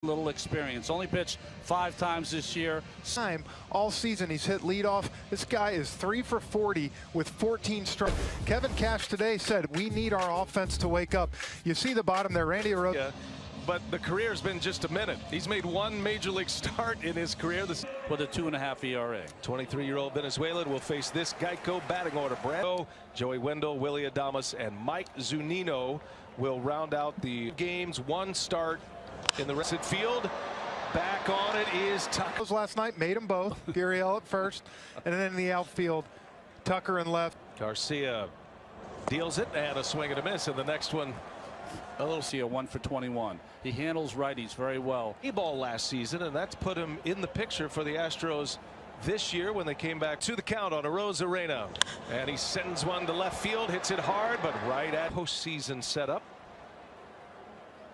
Little experience. Only pitched 5 times this year. Time all season he's hit leadoff. This guy is 3 for 40 with 14 strikes. Kevin Cash today said we need our offense to wake up. You see the bottom there, Randy Arroyo. Yeah, but the career's been just a minute. He's made one major league start in his career. With a 2.5 ERA. 23-year-old Venezuelan will face this Geico batting order. Brando, Joey Wendell, Willie Adames, and Mike Zunino will round out the games. One start in the rest field. Back on it is Tucker. Last night made them both. Gurriel at first, and then in the outfield, Tucker and left. Garcia deals it, and a swing and a miss. And the next one, a little see a 1 for 21. He handles righties very well. A-ball last season, and that's put him in the picture for the Astros this year when they came back to the count on Arozarena. And he sends one to left field, hits it hard, but right at postseason setup.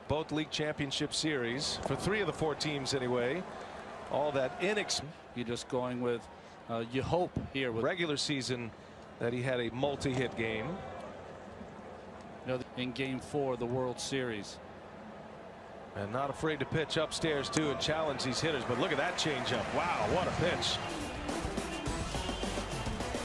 Both league championship series for 3 of the 4 teams anyway. All that You're just going with you hope here with regular season that he had a multi-hit game. You know, in Game 4 of the World Series. And not afraid to pitch upstairs too and challenge these hitters. But look at that changeup. Wow, what a pitch.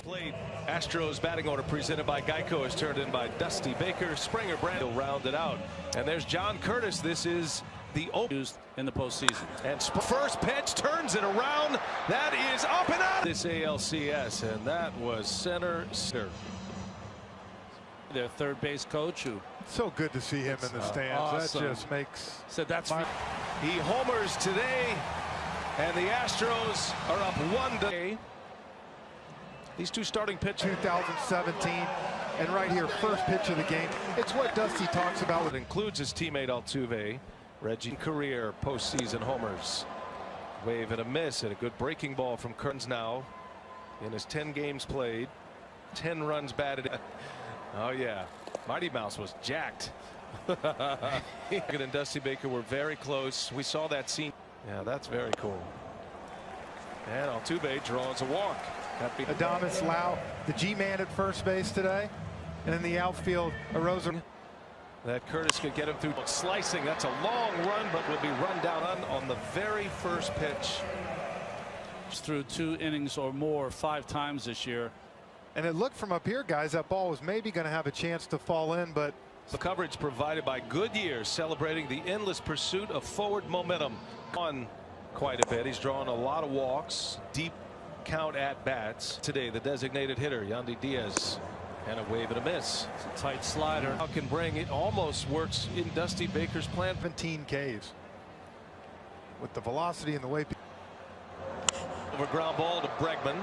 Played Astros batting order presented by Geico is turned in by Dusty Baker. Springer Brando rounded out. And there's John Curtis. This is the used in the postseason. And first pitch turns it around. That is up and out. This ALCS, and that was center. Their third base coach, who so good to see him in the stands. Awesome. That just makes. Said that's he homers today, and the Astros are up 1-0. These two starting pitchers. 2017, and right here, first pitch of the game. It's what Dusty talks about. It includes his teammate Altuve. Reggie career postseason homers. Wave and a miss, and a good breaking ball from Kearns now in his 10 games played. 10 runs batted. Oh yeah, Mighty Mouse was jacked. And Dusty Baker were very close. We saw that scene. Yeah, that's very cool. And Altuve draws a walk. Adames Lau, the G-man at first base today, and in the outfield, Arozarena. That Curtis could get him through slicing. That's a long run, but will be run down on the very first pitch. Through 2 innings or more 5 times this year. And it looked from up here, guys, that ball was maybe going to have a chance to fall in, but the coverage provided by Goodyear, celebrating the endless pursuit of forward momentum. On quite a bit. He's drawn a lot of walks, deep count at bats. Today, the designated hitter, Yandy Diaz, and a wave and a miss. It's a tight slider. How can bring it almost works in Dusty Baker's plan. 17 Ks with the velocity and the way. Over ground ball to Bregman.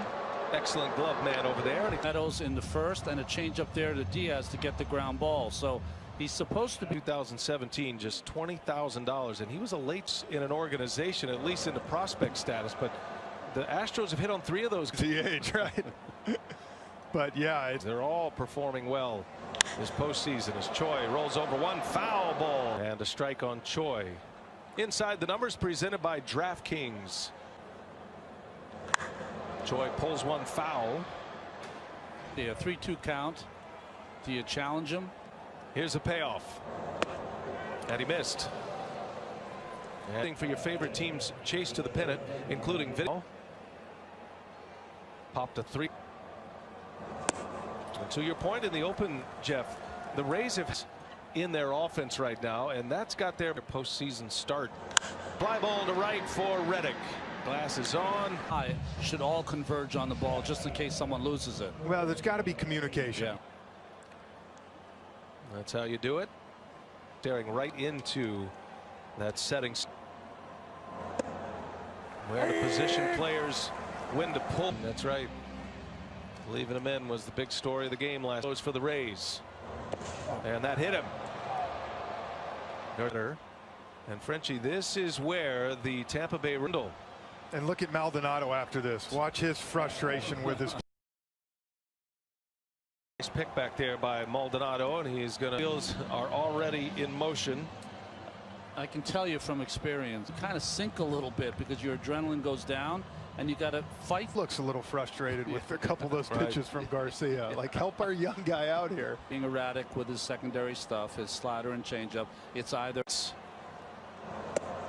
Excellent glove man over there. Meadows in the first, and a change up there to Diaz to get the ground ball. So he's supposed to be. 2017, just $20,000, and he was a late in an organization, at least in the prospect status. But the Astros have hit on 3 of those. DH, right? But yeah, they're all performing well this postseason as Choi rolls over one foul ball and a strike on Choi. Inside the numbers presented by DraftKings. Choi pulls one foul. Yeah, 3-2 count. Do you challenge him? Here's a payoff. And he missed. Heading for your favorite team's chase to the pennant, including video. Popped a 3. And to your point in the open, Jeff, the Rays have in their offense right now, and that's got their postseason start. Fly ball to right for Reddick. Glasses on. I should all converge on the ball just in case someone loses it. Well, there's got to be communication. Yeah. That's how you do it. Staring right into that setting. Where the position players when to pull. That's right. Leaving him in was the big story of the game last. Goes for the Rays. And that hit him. And Frenchie, this is where the Tampa Bay Rays. And look at Maldonado after this. Watch his frustration with his. Nice pick back there by Maldonado, and he's going to. Wheels are already in motion. I can tell you from experience, kind of sink a little bit because your adrenaline goes down, and you got to fight. Looks a little frustrated with a couple of those pitches from Garcia. Like, help our young guy out here. Being erratic with his secondary stuff, his slider and changeup. It's either.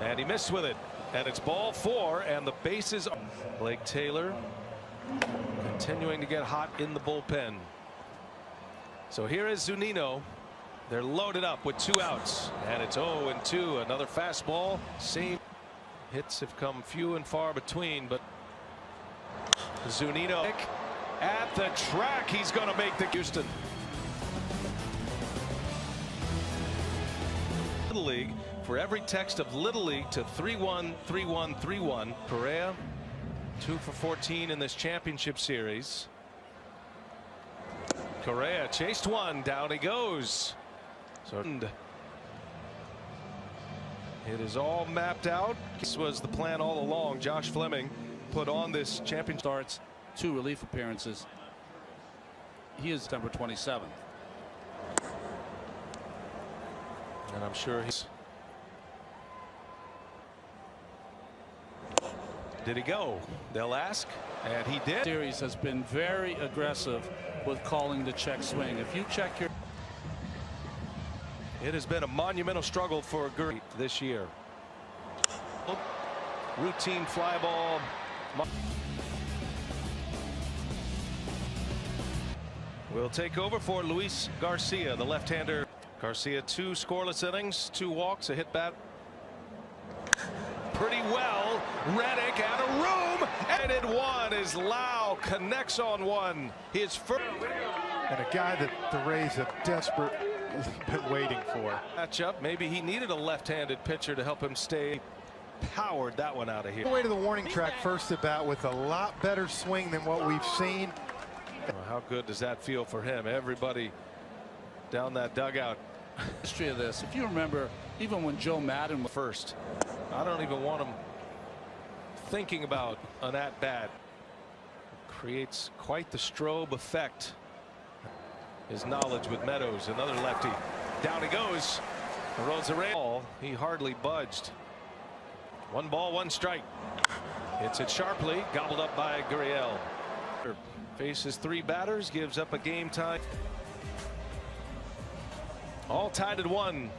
And he missed with it. And it's ball 4, and the bases. Blake Taylor continuing to get hot in the bullpen. So here is Zunino. They're loaded up with 2 outs, and it's 0-2. Another fastball. Same hits have come few and far between, but Zunino at the track. He's going to make the Houston. Little League. For every text of Little League to 313131. Correa 2 for 14 in this championship series. Correa chased one, down he goes. So it is all mapped out. This was the plan all along. Josh Fleming put on this championship. Starts 2 relief appearances. He is September 27th. And I'm sure he's. Did he go? They'll ask, and he did. Series has been very aggressive with calling the check swing. If you check your. It has been a monumental struggle for Gurley this year. Routine fly ball. Will take over for Luis Garcia, the left-hander. Garcia 2 scoreless innings, 2 walks, a hit bat. Pretty well. Reddick out of room, and it one as Lau connects on one. His first. And a guy that the Rays have desperately been waiting for. Matchup. Maybe he needed a left-handed pitcher to help him stay. Powered that one out of here. Way to the warning track first at bat with a lot better swing than what we've seen. Well, how good does that feel for him? Everybody down that dugout. History of this, if you remember, even when Joe Madden was First, I don't even want him thinking about an at-bat. Creates quite the strobe effect. His knowledge with Meadows, another lefty. Down he goes. Rosarell, he hardly budged. 1 ball, 1 strike. Hits it sharply, gobbled up by Gurriel. Faces 3 batters, gives up a game time. All tied at 1.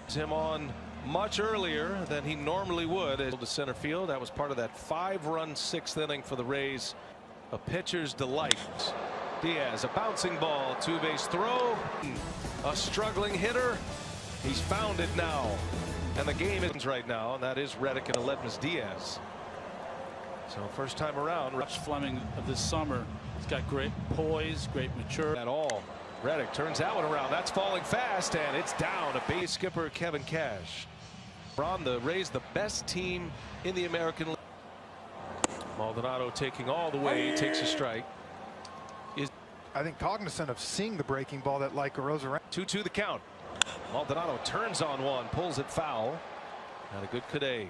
Him on much earlier than he normally would. To center field. That was part of that 5-run 6th inning for the Rays. A pitcher's delight. Diaz, a bouncing ball, 2-base throw. A struggling hitter. He's found it now. And the game is right now, and that is Reddick and Aledmus Diaz. So first time around. Josh Fleming of this summer. He's got great poise, great maturity. At all. Reddick turns that one around. That's falling fast, and it's down. A base skipper, Kevin Cash. Ron, the Rays, the best team in the American League. Maldonado taking all the way, takes a strike. I think cognizant of seeing the breaking ball that like arose around. 2-2 the count. Maldonado turns on one, pulls it foul. Not a good Cadet.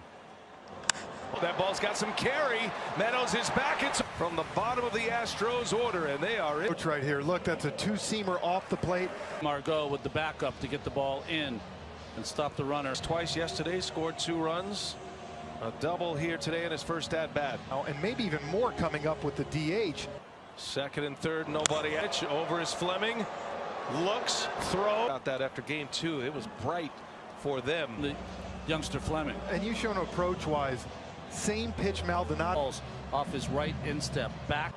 That ball's got some carry. Meadows is back. It's from the bottom of the Astros order, and they are in. Coach right here. Look, that's a 2-seamer off the plate. Margot with the backup to get the ball in and stop the runner. Twice yesterday, scored 2 runs. A double here today in his first at bat. And maybe even more coming up with the DH. Second and third, nobody. Edge over is Fleming. Looks, throw. About that after game 2, it was bright for them. The youngster Fleming. And you show no approach wise. Same pitch Maldonado. Off his right instep back.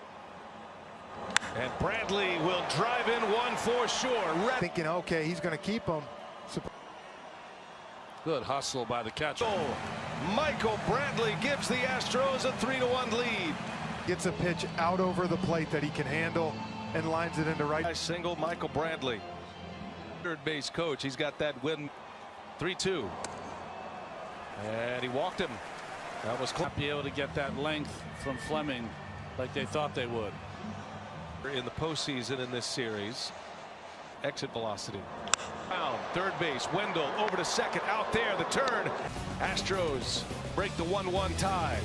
And Bradley will drive in one for sure. Thinking, okay, he's going to keep him. Good hustle by the catcher. Michael Bradley gives the Astros a 3-1 lead. Gets a pitch out over the plate that he can handle and lines it into right. Single Michael Bradley. Third base coach. He's got that win. 3-2. And he walked him. That was close. Not be able to get that length from Fleming like they thought they would. In the postseason in this series. Exit velocity. Down third base. Wendell over to second. Out there. The turn. Astros break the 1-1 tie.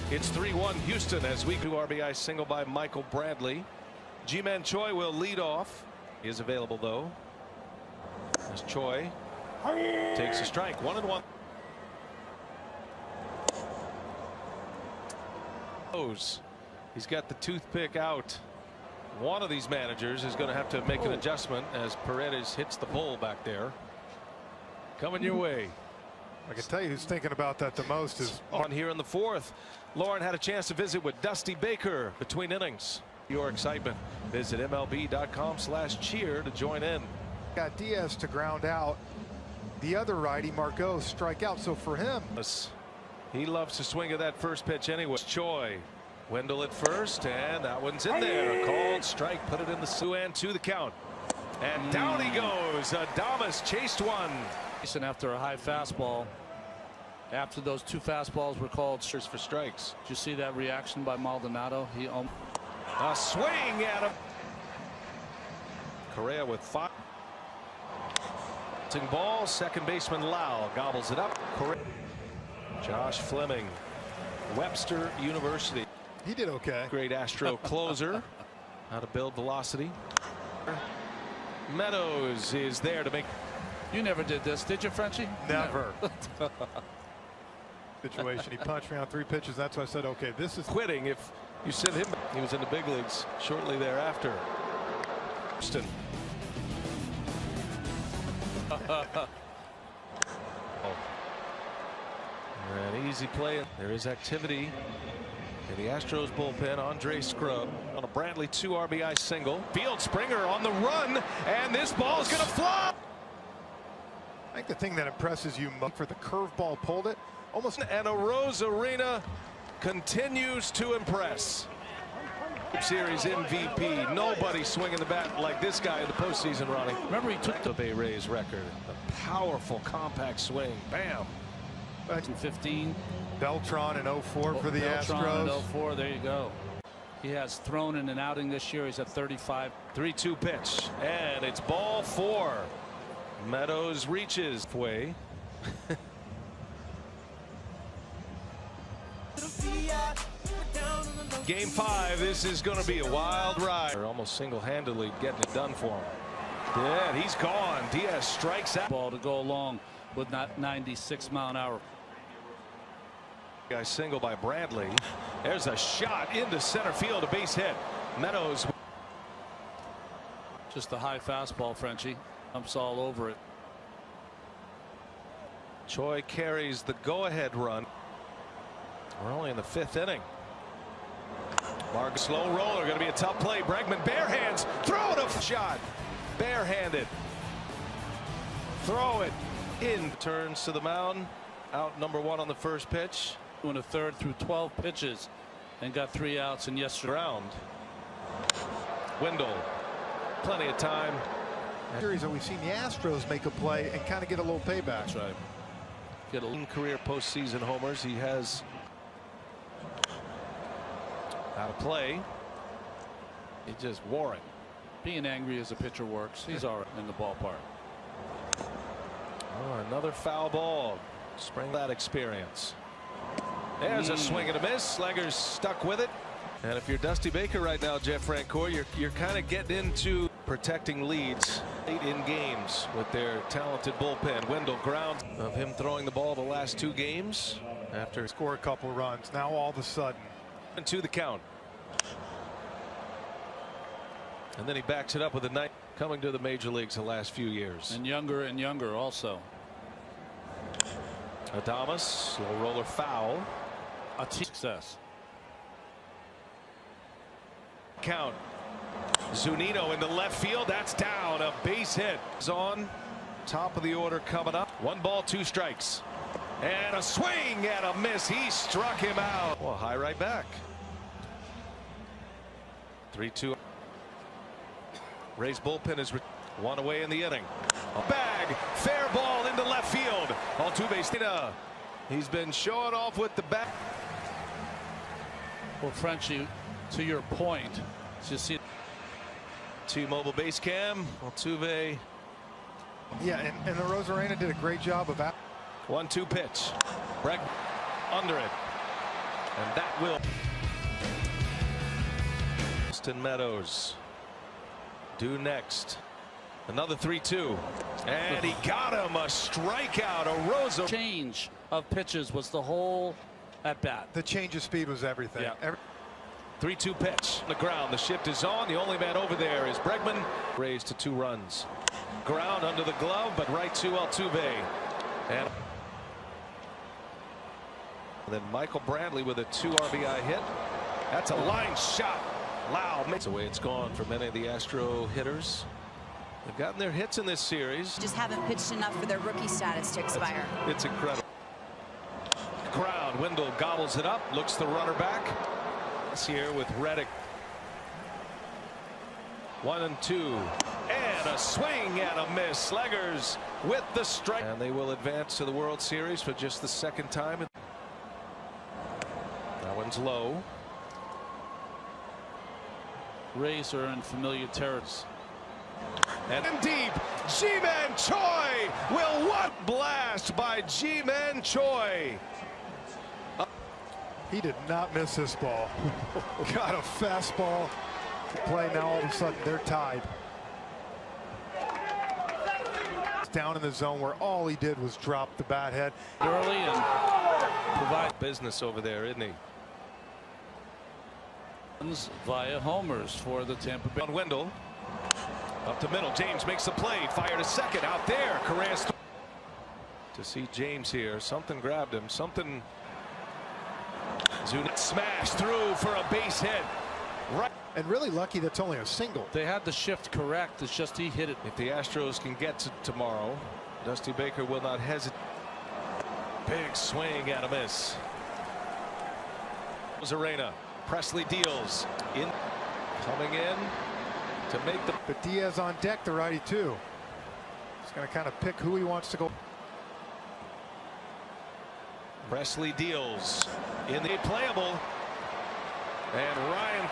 It's 3-1 Houston as we do RBI single by Michael Bradley. Ji-Man Choi will lead off. He is available though. As Choi takes a strike. 1-1. He's got the toothpick out. One of these managers is going to have to make an adjustment as Paredes hits the bull back there. Coming your way. I can tell you who's thinking about that the most is on here in the fourth. Lauren had a chance to visit with Dusty Baker between innings. Your excitement. Visit MLB.com/cheer to join in. got Diaz to ground out. The other righty, Margot, strike out. So for him, he loves to swing at that first pitch anyway. Choi, Wendell at first, and that one's in there. A called strike, put it in the 2-2 the count. And down he goes. Adames chased one. After a high fastball, after those two fastballs were called for strikes. Did you see that reaction by Maldonado? He a swing at him. Correa with 5. Ball, second baseman Lau gobbles it up. Correa. Josh Fleming, Webster University. He did okay. Great Astro closer. How to build velocity. Meadows is there to make. You never did this, did you, Frenchie? Never. Situation. He punched me on 3 pitches. That's why I said, okay, this is quitting. If you sent him, he was in the big leagues shortly thereafter. Houston. An easy play. There is activity in the Astros bullpen. Andre Scrub on a Brantley 2 RBI single. Field Springer on the run, and this ball is going to fly. I think the thing that impresses you for the curveball pulled it almost. And a Rose Arena continues to impress. Series MVP. Nobody swinging the bat like this guy in the postseason, Ronnie. Remember, he took the Bay Rays record. A powerful, compact swing. Bam. Back in 15. Beltran in 04 for the Beltran Astros. In 04. There you go. He has thrown in an outing this year. He's at 35. 3-2 pitch, and it's ball 4. Meadows reaches way. Game 5. This is going to be a wild ride. They're almost single-handedly getting it done for him. Yeah, he's gone. Diaz strikes out. Ball to go along with not 96-mile-an-hour. Guy single by Bradley. There's a shot into center field, a base hit. Meadows. Just a high fastball, Frenchie. Jumps all over it. Choi carries the go-ahead run. We're only in the 5th inning. Mark slow roller, going to be a tough play. Bregman bare hands, throw it a shot. Barehanded. Throw it in. Turns to the mound. Out number 1 on the first pitch. In a third through 12 pitches and got 3 outs in yesterday. Round. Wendell. Plenty of time. Series that we've seen the Astros make a play and kind of get a little payback. That's right. Get a career postseason homers. He has out of play. He's just warring. Being angry as a pitcher works. He's all right in the ballpark. Oh, another foul ball. Spring that experience. There's a swing and a miss. Slegger's stuck with it. And if you're Dusty Baker right now, Jeff Francoeur, you're kind of getting into protecting leads late in games with their talented bullpen. Wendell ground of him throwing the ball the last 2 games after Score a couple runs. Now all of a sudden. to the count. And then he backs it up with a night coming to the major leagues the last few years. And younger also. Adames, slow roller foul. A success. Count. Zunino into left field. That's down. A base hit. Is on. Top of the order coming up. 1 ball, 2 strikes. And a swing and a miss. He struck him out. Well, high right back. 3-2. Rays bullpen is 1 away in the inning. A bag. Fair ball into left field. Altuve. He's been showing off with the bat. Well, Frenchie, to your point, you see T-Mobile base cam. Altuve. Yeah, and the Rosarena did a great job of 1-2 pitch. Breck under it. And that will. Austin Meadows. Due next. Another 3-2. And he got him a strikeout. A Rosa. change of pitches was the whole at bat. the change of speed was everything. Yeah. 3-2 pitch. On the ground. The shift is on. The only man over there is Bregman. Raised to 2 runs. Ground under the glove, but right to Altuve. And Then Michael Brantley with a 2 RBI hit. That's a line shot. Loud. That's the way it's gone for many of the Astro hitters. They've gotten their hits in this series. Just haven't pitched enough for their rookie status to expire. It's incredible. Crowd. Wendell gobbles it up. Looks the runner back. It's here with Reddick. 1-2. And a swing and a miss. Sleggers with the strike. And they will advance to the World Series for just the second time. That one's low. Rays are in familiar territory. And in deep, Ji-Man Choi will what blast by Ji-Man Choi. He did not miss this ball. Got a fastball to play. Now all of a sudden they're tied. Down in the zone where all he did was drop the bat head Early and provide business over there, isn't he? via homers for the Tampa Bay. On Wendell. Up to middle. James makes the play. Fire to second. Out there. Correa's to see James here. Something grabbed him. Something. Zunit smashed through for a base hit. Right. and really lucky that's only a single. They had the shift correct. It's just he hit it. If the Astros can get to tomorrow, Dusty Baker will not hesitate. Big swing and a miss. Arena. Presley deals in, coming in to make the. But Diaz on deck, the righty too. He's going to kind of pick who he wants to go. Presley deals in the playable, and Ryan